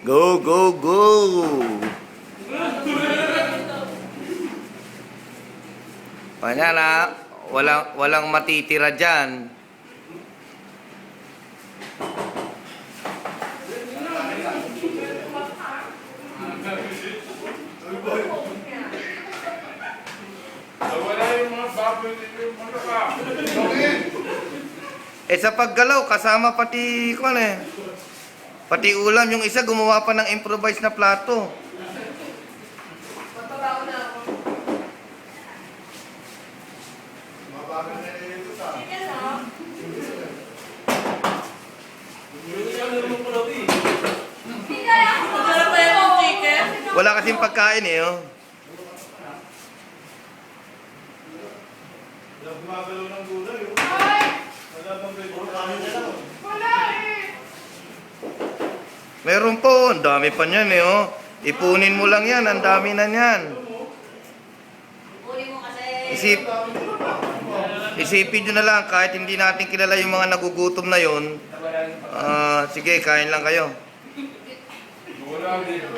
Go, go, go! Kanya na, walang matitira dyan. Sa paggalaw, kasama pati, pati ulam. Yung isa, gumawa pa ng improvised na plato. Wala kasing pagkain eh, oh. Gumagalaw ng gulay, oh. Wala bang Meron po, ang dami pa niyan eh, oh. Ipunin mo lang yan, ang dami na niyan. Ipunin mo kasi. Isipin nyo na lang, kahit hindi natin kilala yung mga nagugutom na yon. Sige, kain lang kayo. wala dito.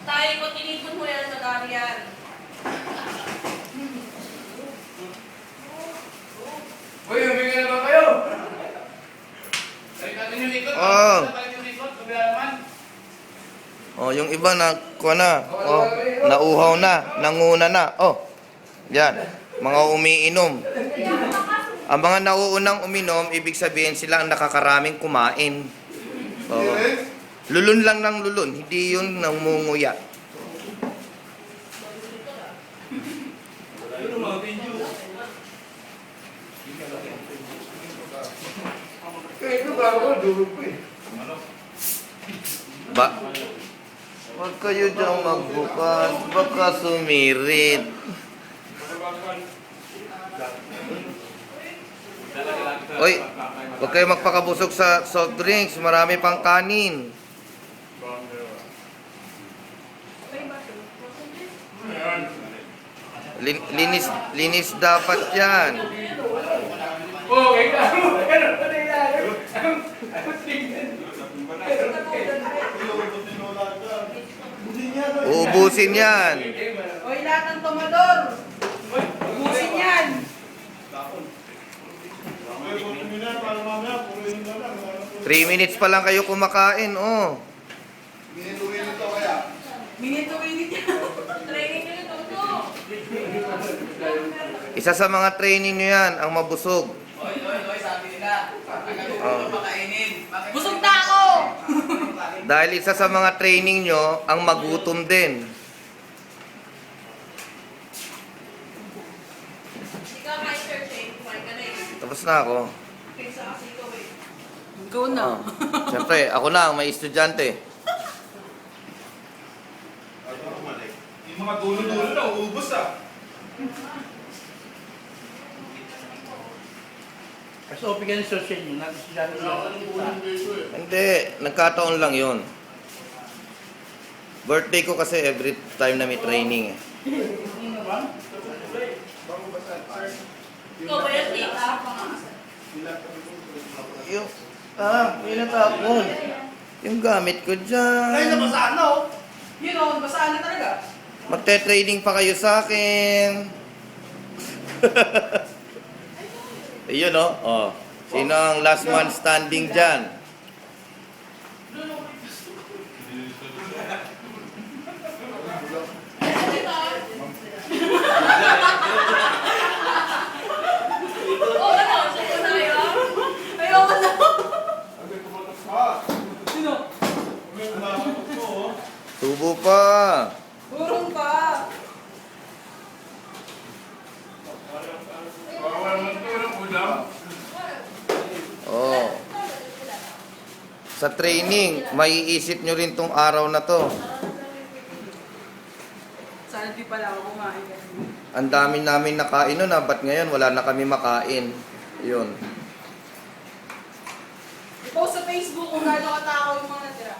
Tayo ko tinipon mo yan sa Darian. Uy, huminga na ba kayo? Tayo natin yung likod. Oh. Tayo yung likod, kabila naman. Oh, yung iba na, oh, nauhaw na, nanguna na. Oh, yan, mga umiinom. Ang mga nauunang uminom, ibig sabihin sila ang nakakaraming kumain. Oh. Lulun lang ng lulun, hindi yun nangunguya. Ba? Huwag kayo dyan magbukas, baka sumirit. Oy, huwag kayo magpakabusog sa soft drinks, marami pang kanin. Linis dapat yan. Oh, ikaw. Uubusin yan. Hoy, lahat ng tomador. Ubusin yan. 3 minutes pa lang kayo kumakain, oh. Minute-minute yan. Training nyo yung todo. Isa sa mga training nyo yan, ang mabusog. Oy, sabi nila, Oh. makainin. Busog na ako. Dahil isa sa mga training nyo, ang magutom din. Ikaw, my church eh. Kumain ka na eh. Tapos na ako. Kaysa kasi ikaw eh. Ikaw na. Siyempre, ako na ang may estudyante. Yung mga dulo-dulo na, uubos ah. Kasi open ka ng social yun. Natin Hindi, nagkataon lang yun. Birthday ko kasi every time na may training eh. Ikaw ba yan, tita? Yung, pinatapon. Yung gamit ko dyan. Ay, nabasaan na oh. Yun oh, basaan na talaga. Magte-training pa kayo sa akin. Ayun oh. Oh. Sino ang last man standing dyan? Oh, ano? Sino na yun? Ayoko na. Sino? Tubo pa. Burong pa. Bawal mo ito ng ulam. Oh. Sa training, maiisip nyo rin tong araw na to. Sana di pala ako kumain kasi. Ang dami namin nakain nun ba't ngayon wala na kami makain? Yun. I-post sa Facebook kung gaano katakaw yung mga natira.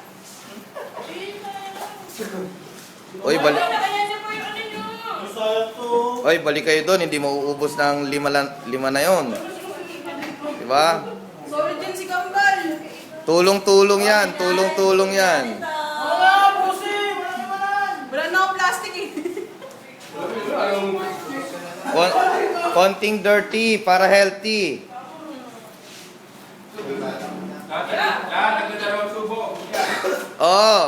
Uy, balik. Kaya niyo po yung ano nyo. Oy, balik kayo doon. Hindi mauubos ng lima na yon. Diba? Solid yan si Kambal. Tulong-tulong yan. Tulong-tulong yan. Wala, pusi. Wala naman. Wala na akong plastic eh. Konting dirty para healthy. Lahat, nagdadalawang subo. Oh.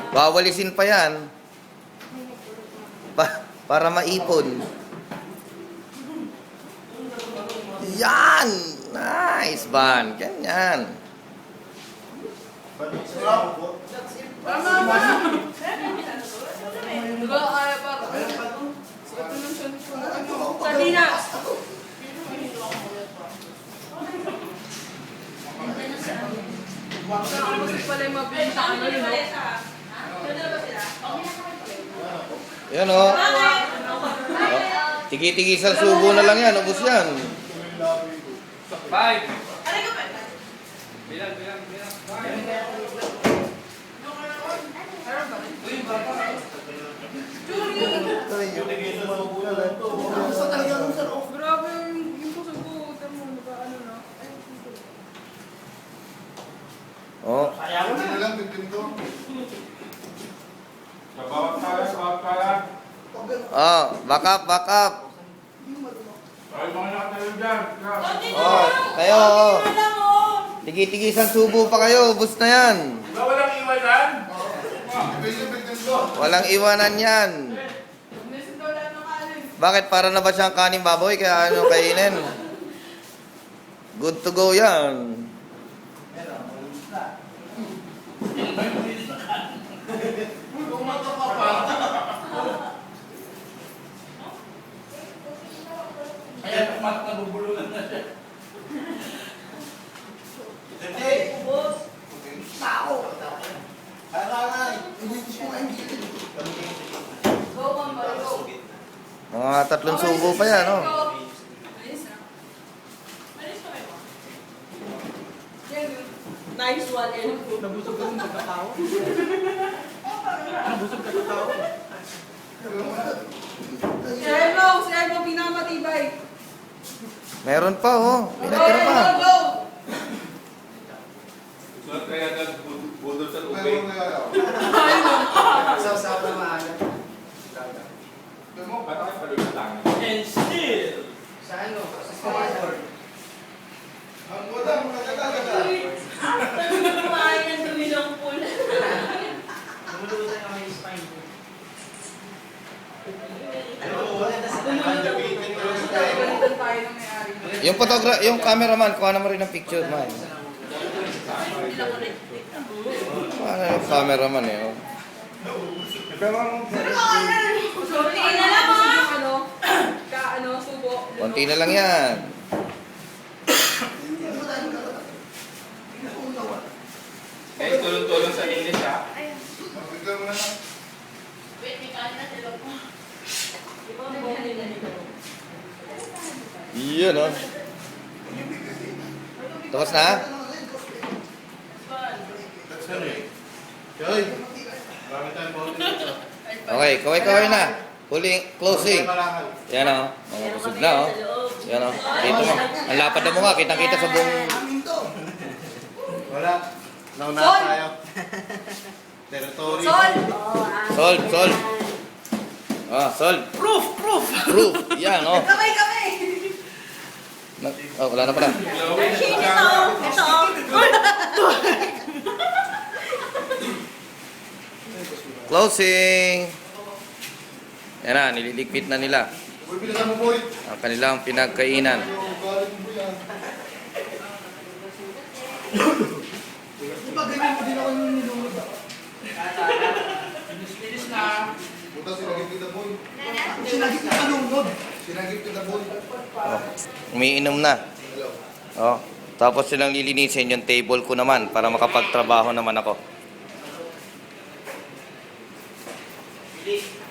Wawalisin pa yan. Para maipon. Yan! Nice, Van. Ganyan. Tama ba? Diba kaya pa? Ito ng sunod ko. Sardinas. Kasi pala yung mabilis sa ano yun. Yan oh. Tigi-tigisang subo na lang yan. Ubus yan. 5. Bilang. Grabe yung puso ko. Tama mo ba ano na? Oh. Bawat kaya. Oh, back up. Ay, mga nakatayo dyan. Oh, kayo oh. Tigi-tigisang subo pa kayo. Ubus na yan. Diba walang iwanan? Walang iwanan yan. Nisin daw lahat ng kanin. Bakit? Para na ba siyang kaning baboy? Kaya ano kainin? Good to go yan. Kaya mas nabubulungan na siya. Go, Kambal, go. Mga 3 subo pa yan, oh. Nice one, and Nabusog ka rin magkatao. Nabusog ka sa tao. Si Elmo, pinakamatibay. Meron pa, oh. Pinatira pa. Go! Sulat kaya dyan, budol sa tubig. Ba't ako pala yung langit? And still. Sa ano? kumain ng dumi ng pool. Galitan tayo ng may-ari. Yung cameraman, kuha naman rin ng picture, man. Kuha na yung cameraman, eh, oh. Sorry na lang ha. Subo. Konti na lang yan. Eh, tulong-tulong sa English, ha? Wait, may kanin na sila po. Ikaw na kanin na nito. Iyan, oh. Tapos na? Okay, kaway-kaway na. Huling closing. Yan, oh. Mga busog na, oh. Yan, oh. Dito mo. Ang lapad na mo nga. Kitang-kita sa buong... Wala. Nauna tayo. Territory. Solve. Ah, solve. Proof! Proof. Yan, oh. Kamay! Oh, wala na pala. Ito. Closing. Yan na, nililigpit na nila Uy, bilisan mo, boy. ang kanilang pinagkainan. Galing mo yan. Di ba ganyan mo din ako yung nilunod ah? Linis na. Buta, sinagip kita, boy. Sinagip kita lunod. Sinagip kita, boy. Oh, umiinom na. Oh, tapos silang lilinisin yung table ko naman para makapagtrabaho naman ako.